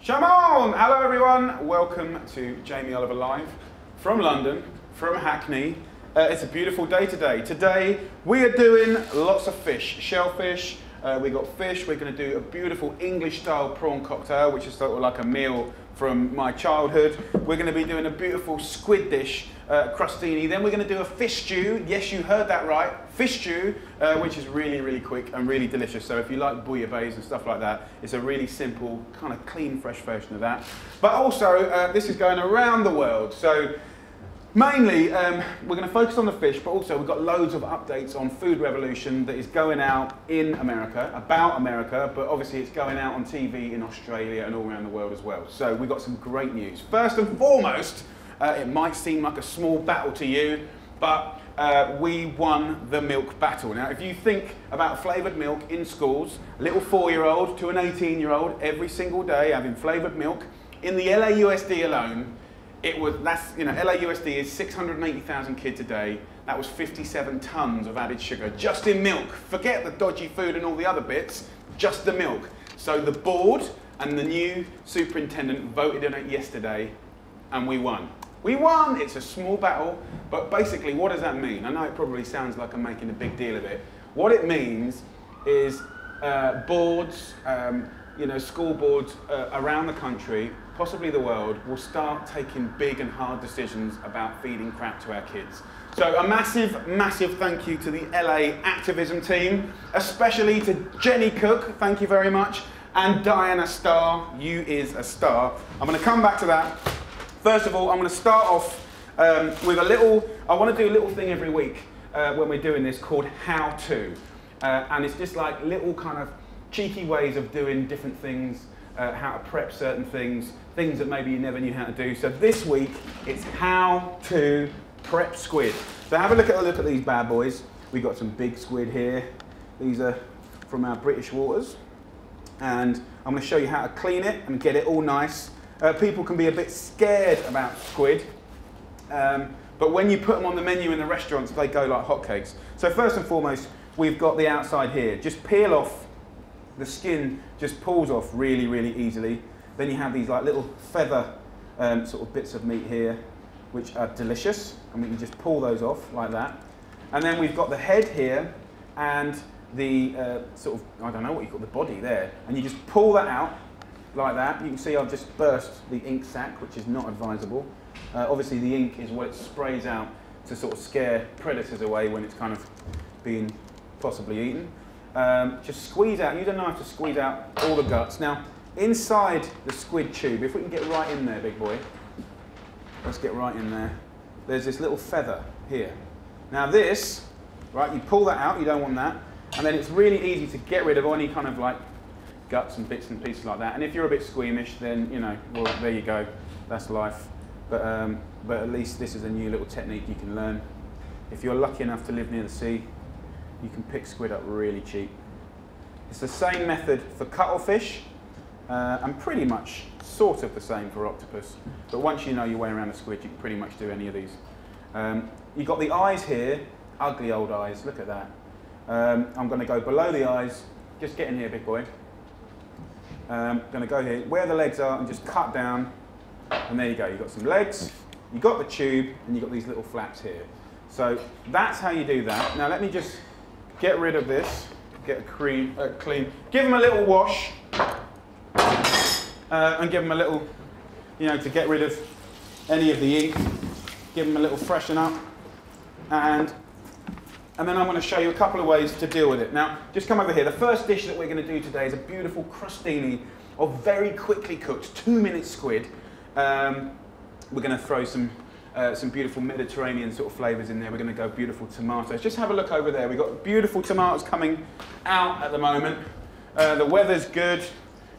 Shalom! Hello everyone, welcome to Jamie Oliver Live from London, from Hackney. It's a beautiful day today. Today we are doing lots of fish, shellfish, we got fish, we're going to do a beautiful English style prawn cocktail, which is sort of like a meal from my childhood. We're going to be doing a beautiful squid dish, crostini. Then we're going to do a fish stew. Yes, you heard that right, fish stew, which is really, really quick and really delicious. So if you like bouillabaisse and stuff like that, it's a really simple, kind of clean, fresh version of that. But also, this is going around the world. So mainly, we're going to focus on the fish, but also we've got loads of updates on Food Revolution that is going out in America, about America, but obviously it's going out on TV in Australia and all around the world as well. So we've got some great news. First and foremost, it might seem like a small battle to you, but we won the milk battle. Now, if you think about flavoured milk in schools, a little 4-year-old to an 18-year-old every single day having flavoured milk, in the LAUSD alone, LAUSD is 680,000 kids a day. That was 57 tons of added sugar just in milk. Forget the dodgy food and all the other bits, just the milk. So the board and the new superintendent voted on it yesterday and we won. We won! It's a small battle, but basically what does that mean? I know it probably sounds like I'm making a big deal of it. What it means is boards, school boards around the country, possibly the world, will start taking big and hard decisions about feeding crap to our kids. So a massive, massive thank you to the LA activism team, especially to Jenny Cook, thank you very much, and Diana Starr, you is a star. I'm going to come back to that. First of all, I'm going to start off with I want to do a little thing every week when we're doing this called How To. And it's just like little kind of cheeky ways of doing different things, how to prep certain things that maybe you never knew how to do. So this week, it's how to prep squid. So have a look at these bad boys. We've got some big squid here. These are from our British waters. And I'm going to show you how to clean it and get it all nice. People can be a bit scared about squid, but when you put them on the menu in the restaurants, they go like hotcakes. So first and foremost, we've got the outside here. Just peel off. The skin just pulls off really, really easily. Then you have these like little feather sort of bits of meat here, which are delicious. And we can just pull those off like that. And then we've got the head here and the I don't know what you call the body there. And you just pull that out like that. You can see I've just burst the ink sac, which is not advisable. Obviously the ink is what it sprays out to sort of scare predators away when it's kind of being possibly eaten. Just squeeze out, use a knife to squeeze out all the guts. Now, inside the squid tube, if we can get right in there, big boy, let's get right in there. There's this little feather here. Now this, right, you pull that out, you don't want that, and then it's really easy to get rid of any kind of like guts and bits and pieces like that. And if you're a bit squeamish, then, well, there you go, that's life. But at least this is a new little technique you can learn. If you're lucky enough to live near the sea, you can pick squid up really cheap. It's the same method for cuttlefish, and pretty much sort of the same for octopus. But once you know your way around a squid, you can pretty much do any of these. You've got the eyes here, ugly old eyes, look at that. I'm going to go below the eyes, just get in here, big boy. I'm going to go here, where the legs are, and just cut down, and there you go. You've got some legs, you've got the tube, and you've got these little flaps here. So that's how you do that. Now let me just get rid of this, get a clean, give them a little wash, and give them a little, to get rid of any of the ink, give them a little freshen up, and then I'm going to show you a couple of ways to deal with it. Now, just come over here. The first dish that we're going to do today is a beautiful crostini of very quickly cooked 2-minute squid. We're going to throw some beautiful Mediterranean sort of flavours in there. We're going to go beautiful tomatoes. Just have a look over there. We've got beautiful tomatoes coming out at the moment. The weather's good.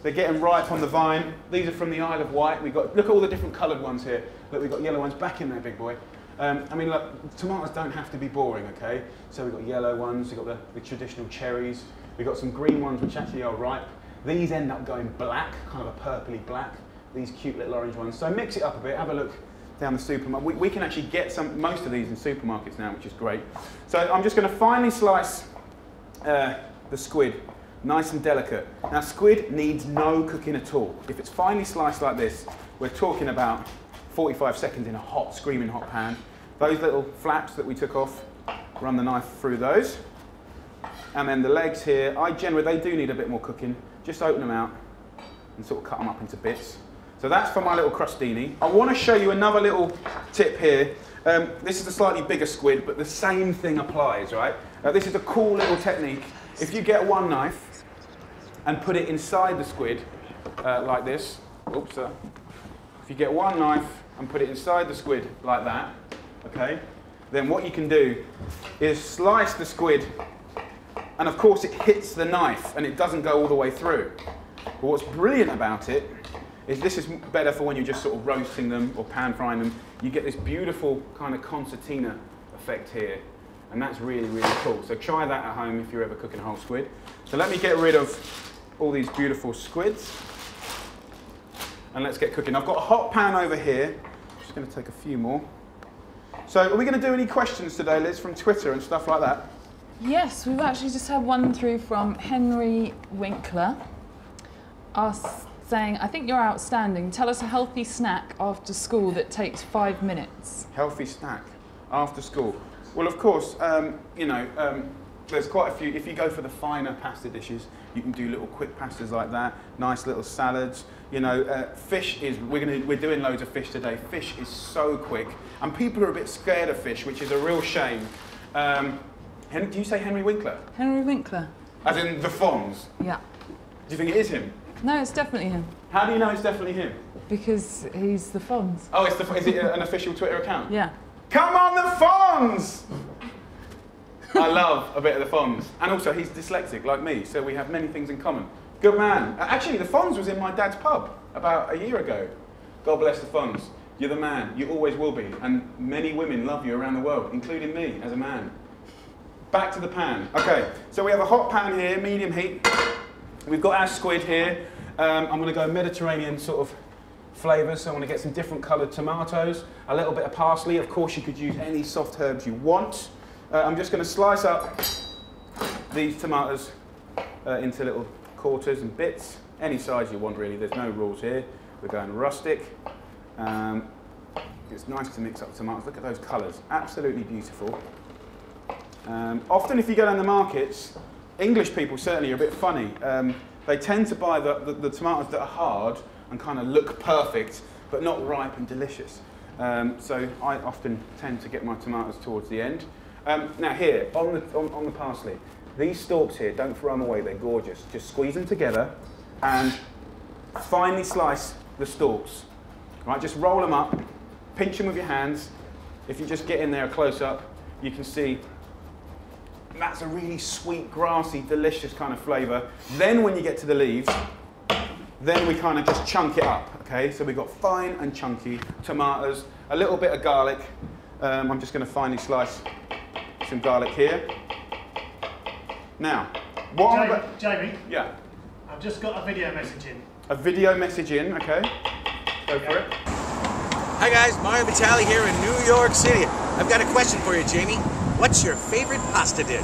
They're getting ripe on the vine. These are from the Isle of Wight. Look at all the different coloured ones here. Look, we've got yellow ones back in there, big boy. Look, tomatoes don't have to be boring, okay? So we've got yellow ones, we've got the traditional cherries. We've got some green ones which actually are ripe. These end up going black, kind of a purpley black. These cute little orange ones. So mix it up a bit. Have a look down the supermarket. We can actually get most of these in supermarkets now, which is great. So I'm just going to finely slice the squid nice and delicate. Now squid needs no cooking at all. If it's finely sliced like this, we're talking about 45 seconds in a hot, screaming hot pan. Those little flaps that we took off, run the knife through those. And then the legs here, they do need a bit more cooking. Just open them out and sort of cut them up into bits. So that's for my little crostini. I want to show you another little tip here. This is a slightly bigger squid, but the same thing applies, right? This is a cool little technique. If you get one knife and put it inside the squid, like this, oops, if you get one knife and put it inside the squid like that, okay, then what you can do is slice the squid, and of course it hits the knife and it doesn't go all the way through. But what's brilliant about it is this is better for when you're just sort of roasting them or pan frying them. You get this beautiful kind of concertina effect here, and that's really, really cool. So try that at home if you're ever cooking a whole squid. So let me get rid of all these beautiful squids, and let's get cooking. I've got a hot pan over here. I'm just going to take a few more. So are we going to do any questions today, Liz, from Twitter and stuff like that? Yes, we've actually just had one through from Henry Winkler, saying, I think you're outstanding. Tell us a healthy snack after school that takes 5 minutes. Healthy snack after school. Well, of course, there's quite a few. If you go for the finer pasta dishes, you can do little quick pastas like that. Nice little salads. Fish is. We're doing loads of fish today. Fish is so quick, and people are a bit scared of fish, which is a real shame. Do you say Henry Winkler? Henry Winkler. As in the Fonz? Yeah. Do you think it is him? No, it's definitely him. How do you know it's definitely him? Because he's the Fonz. Oh, is it an official Twitter account? Yeah. Come on, the Fonz! I love a bit of the Fonz. And also, he's dyslexic like me, so we have many things in common. Good man. Actually, the Fonz was in my dad's pub about a year ago. God bless the Fonz. You're the man. You always will be. And many women love you around the world, including me as a man. Back to the pan. Okay, so we have a hot pan here, medium heat. We've got our squid here. I'm going to go Mediterranean sort of flavours, so I want to get some different coloured tomatoes, a little bit of parsley. Of course, you could use any soft herbs you want. I'm just going to slice up these tomatoes into little quarters and bits, any size you want really. There's no rules here. We're going rustic. It's nice to mix up tomatoes. Look at those colours, absolutely beautiful. Often if you go down the markets, English people certainly are a bit funny. They tend to buy the tomatoes that are hard and kind of look perfect, but not ripe and delicious. So I often tend to get my tomatoes towards the end. Now here, on the parsley, these stalks here, don't throw them away, they're gorgeous. Just squeeze them together and finely slice the stalks. Right, just roll them up, pinch them with your hands. If you just get in there a close up, you can see that's a really sweet, grassy, delicious kind of flavour. Then when you get to the leaves, then we kind of just chunk it up, okay? So we've got fine and chunky tomatoes, a little bit of garlic. I'm just going to finely slice some garlic here. Now, Jamie? Yeah. I've just got a video message in. A video message in, okay. Go for it. Hi guys, Mario Batali here in New York City. I've got a question for you, Jamie. What's your favorite pasta dish?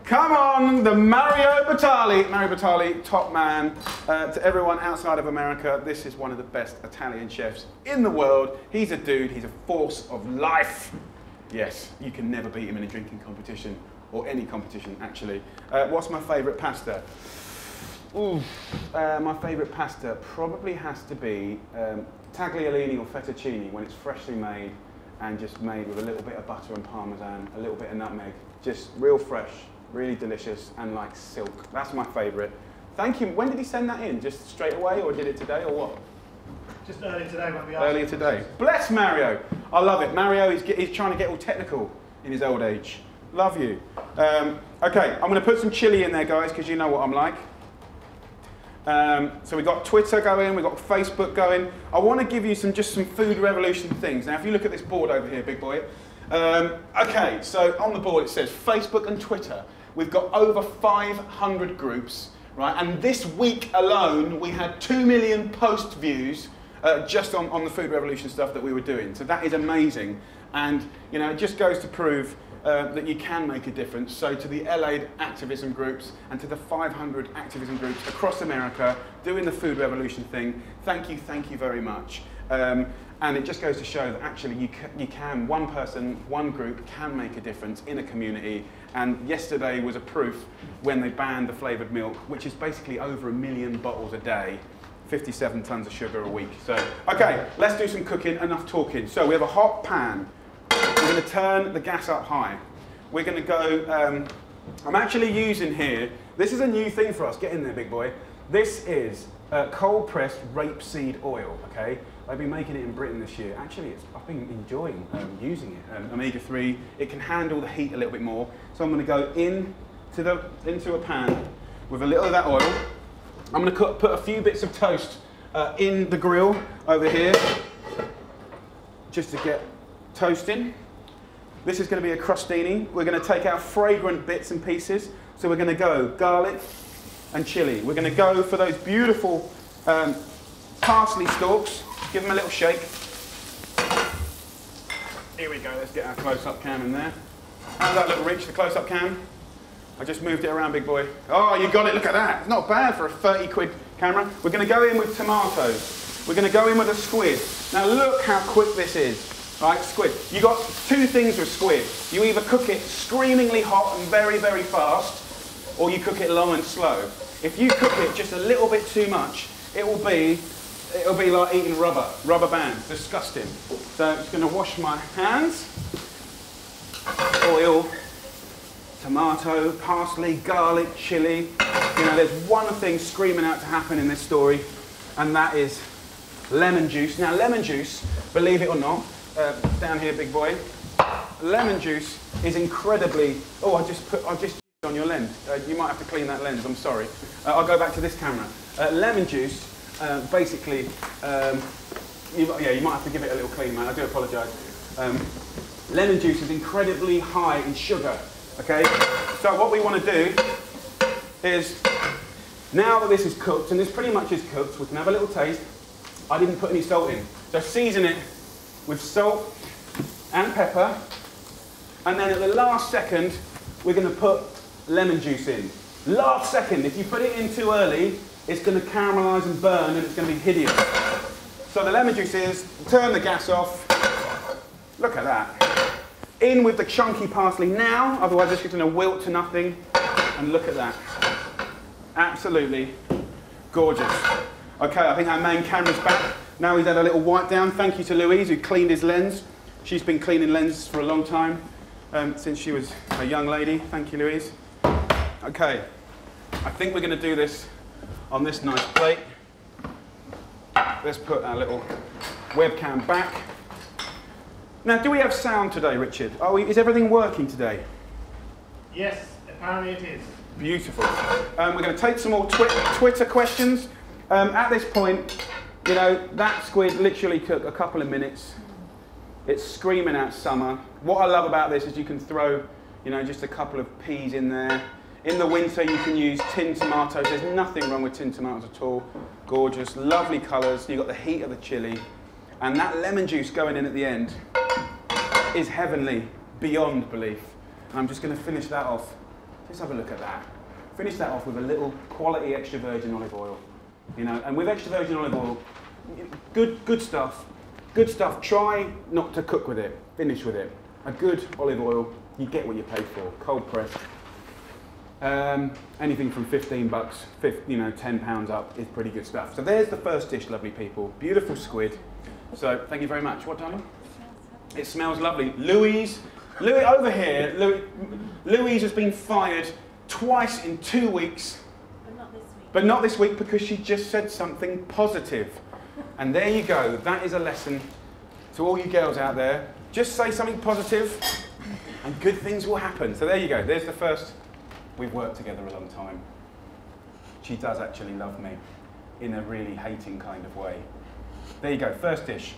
Come on, the Mario Batali. Mario Batali, top man. To everyone outside of America, this is one of the best Italian chefs in the world. He's a dude, he's a force of life. Yes, you can never beat him in a drinking competition, or any competition actually. What's my favourite pasta? Ooh, my favourite pasta probably has to be tagliolini or fettuccine when it's freshly made and just made with a little bit of butter and parmesan, a little bit of nutmeg. Just real fresh, really delicious, and like silk. That's my favourite. Thank you. When did he send that in? Just straight away, or did it today, or what? Just earlier today when we asked. Earlier today. Bless Mario. I love it. Mario he's trying to get all technical in his old age. Love you. Okay, I'm going to put some chilli in there, guys, because you know what I'm like. So we've got Twitter going, we've got Facebook going. I want to give you just some food revolution things. Now, if you look at this board over here, big boy. Okay, so on the board it says Facebook and Twitter. We've got over 500 groups, right? And this week alone, we had 2 million post views just on the food revolution stuff that we were doing. So that is amazing. And, you know, it just goes to prove that you can make a difference. So to the LA activism groups and to the 500 activism groups across America doing the food revolution thing, thank you very much. And it just goes to show that actually you can, one person, one group can make a difference in a community. And yesterday was a proof when they banned the flavoured milk, which is basically over 1 million bottles a day, 57 tons of sugar a week. So, okay, let's do some cooking, enough talking. So we have a hot pan. We're going to turn the gas up high. We're going to go, I'm actually using here, this is a new thing for us, get in there big boy. This is cold pressed rapeseed oil, okay? I've been making it in Britain this year. Actually, I've been enjoying using it. Omega-3, it can handle the heat a little bit more. So I'm going to go into a pan with a little of that oil. I'm going to put a few bits of toast in the grill over here, just to get toasting. This is going to be a crostini. We're going to take our fragrant bits and pieces. So we're going to go garlic and chili. We're going to go for those beautiful parsley stalks. Give them a little shake. Here we go, let's get our close-up cam in there. How's that look, Rich, the close-up cam? I just moved it around, big boy. Oh, you got it, look at that. It's not bad for a 30 quid camera. We're going to go in with tomatoes. We're going to go in with a squid. Now look how quick this is. Right, squid. You got two things with squid. You either cook it screamingly hot and very, very fast, or you cook it long and slow. If you cook it just a little bit too much, it'll be like eating rubber bands. Disgusting. So I'm just going to wash my hands. Oil, tomato, parsley, garlic, chili. You know, there's one thing screaming out to happen in this story, and that is lemon juice. Now, lemon juice, believe it or not, down here, big boy, lemon juice is incredibly. Oh, I just on your lens. You might have to clean that lens. I'm sorry. I'll go back to this camera. Lemon juice. Basically, you might have to give it a little clean, man. I do apologise. Lemon juice is incredibly high in sugar, okay? So what we want to do is, now that this is cooked, and this pretty much is cooked, we can have a little taste. I didn't put any salt in. So season it with salt and pepper, and then at the last second, we're going to put lemon juice in. Last second, if you put it in too early, it's going to caramelise and burn, and it's going to be hideous. So the lemon juice is, turn the gas off. Look at that. In with the chunky parsley now, otherwise it's going to wilt to nothing. And look at that. Absolutely gorgeous. Okay, I think our main camera's back. Now he's had a little wipe down. Thank you to Louise, who cleaned his lens. She's been cleaning lenses for a long time, since she was a young lady. Thank you, Louise. Okay, I think we're going to do this on this nice plate. Let's put our little webcam back. Now, do we have sound today, Richard? Is everything working today? Yes, apparently it is. Beautiful. We're going to take some more Twitter questions. At this point, you know, that squid literally took a couple of minutes. It's screaming out summer. What I love about this is you can throw, you know, just a couple of peas in there. In the winter, you can use tinned tomatoes. There's nothing wrong with tinned tomatoes at all. Gorgeous, lovely colours. You've got the heat of the chili. And that lemon juice going in at the end is heavenly, beyond belief. And I'm just going to finish that off. Just have a look at that. Finish that off with a little quality extra virgin olive oil. You know, and with extra virgin olive oil, good stuff. Good stuff. Try not to cook with it. Finish with it. A good olive oil, you get what you pay for. Cold pressed. Anything from 15 bucks, you know, 10 pounds up is pretty good stuff. So there's the first dish, lovely people. Beautiful squid. So thank you very much. What, darling? It smells lovely. Louise over here. Louise has been fired twice in 2 weeks. But not this week. But not this week because she just said something positive. And there you go. That is a lesson to all you girls out there. Just say something positive and good things will happen. So there you go. There's the first. We've worked together a long time. She does actually love me in a really hating kind of way. There you go, first dish.